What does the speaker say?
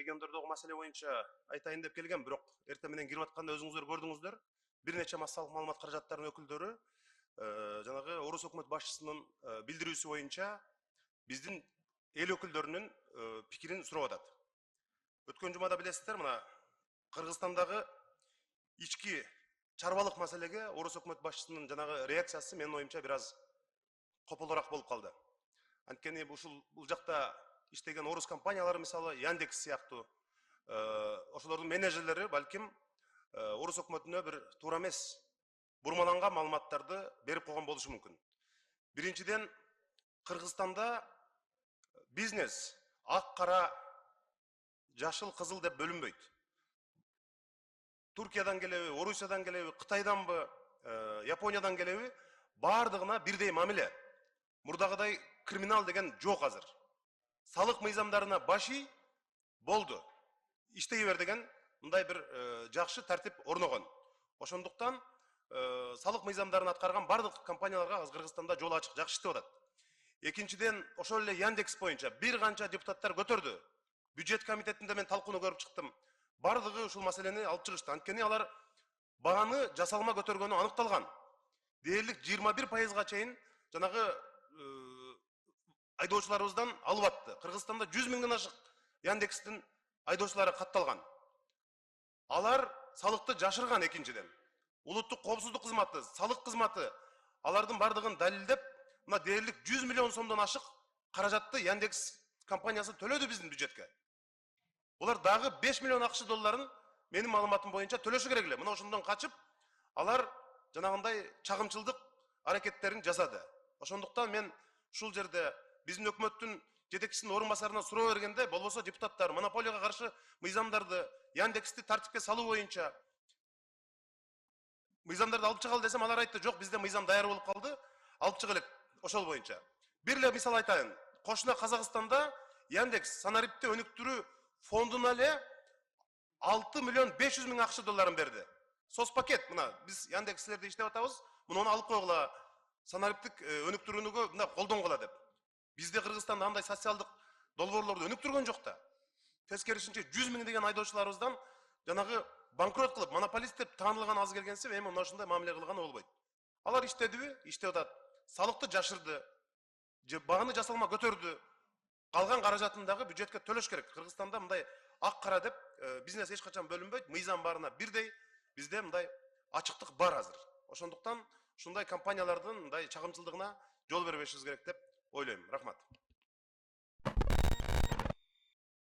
региондордогу маселе боюнча айтайын деп келген, бирок эртең менен кирип атканда өзүңүздөр көрдүңүздөр. Бир нече массалык маалымат каражаттарынын өкүлдөрү жанагы Орус өкмөт башчысынын билдирүүсү боюнча биздин эл өкүлдөрүнүн пикирин сурап атат. Өткөн жумада билесиздер, мына Кыргызстандагы ички чарбалык маселеге Орус өкмөт башчысынын жанагы реакциясы менин оюмча бир аз кополоораак болуп калды. Анткени бул жакта иштеген орус компаниялары, мисалы Яндекс сыяктуу, ошолордун менеджерлери балким орус өкмөтүнө бир туура эмес, бурмаланган маалыматтарды берип койгон болушу мүмкүн. Биринчиден, Кыргызстанда бизнес ак, кара, жашыл, кызыл деп бөлүнбөйт. Туркиядан келеби, Орусиядан келеби, Кытайданбы, Япониядан келеби, бардыгына бирдей мамиле. Мурдагыдай криминал деген жок азыр. Салык мыйзамдарына башый болду. Иштей бер деген мындай бир жакшы тартип орногон. Ошондуктан салык мыйзамдарын аткарган бардык компанияларга Кыргызстанда жол ачык, жакшы иштеп атат. Экинчиден, ошол эле Яндекс боюнча бир канча депутаттар көтөрдү. Бюджет комитетинде мен талкууну көрүп чыктым. Бардыгы ушул маселени алып чыгышты. Анткени алар баганы жасалма көтөргөнү аныкталган. Дээрлик 21%га чейин жанагы айдоочуларыбыздан алып атты. Кыргызстанда 100 миңден ашык Яндекстин айдоочулары катталган. Алар салыкты жашырган. Экинчиден, улуттук коопсуздук кызматы, салык кызматы алардын бардыгын далилдеп, мына дээрлик 100 миллион сомдон ашык каражатты Яндекс компаниясы төлөдү биздин бюджетке. Олар дагы 5 миллион акш долларын менин маалыматым боюнча төлөшү керек эле. Мына ошондон качып, алар жанагындай чагымчылдык аракеттерин жасады. Ошондуктан мен ушул жерде биздин өкмөттүн жетекчисинин орун басарына суроо бергенде, болбосо депутаттар монополияга каршы мыйзамдарды, Яндексти тартипке салуу боюнча мыйзамдарды алып чыгалы десем, алар айтты, жок, бизде мыйзам даяр болуп калды, алып чыга элек ошол боюнча. Бир эле мисал айтайын. Кошуна Казакстанда Яндекс санарипти өнүктүрүү фондуна эле 6 миллион 500 миң акш долларын берди. Соцпакет, мына биз Яндекслерде иштеп атабыз, муну алып койгула, санариптик өнүктүрүүнүгө мына колдонгула деп. Бизде Кыргызстанда андай социалдык долбоорлорду өнүктүргөн жок да. Тескерисинче 100 миң деген айдоочуларыбыздан жанагы банкрот кылып, монополист деп таанылган аз келгенси, эми мына ушундай мамиле кылганы болбойт. Алар иштедиби? Иштеп атат. Салыкты жашырды, баганы жасалма көтөрдү. Калган каражатын дагы бюджетке төлөш керек. Кыргызстанда мындай ак кара деп бизнес эч качан бөлүнбөйт, мыйзам баарына бирдей. Бизде мындай ачыктык бар азыр. Ошондуктан ушундай компаниялардын мындай чагымчылдыгына жол бербешибиз керек деп ойлойм. Рахмат.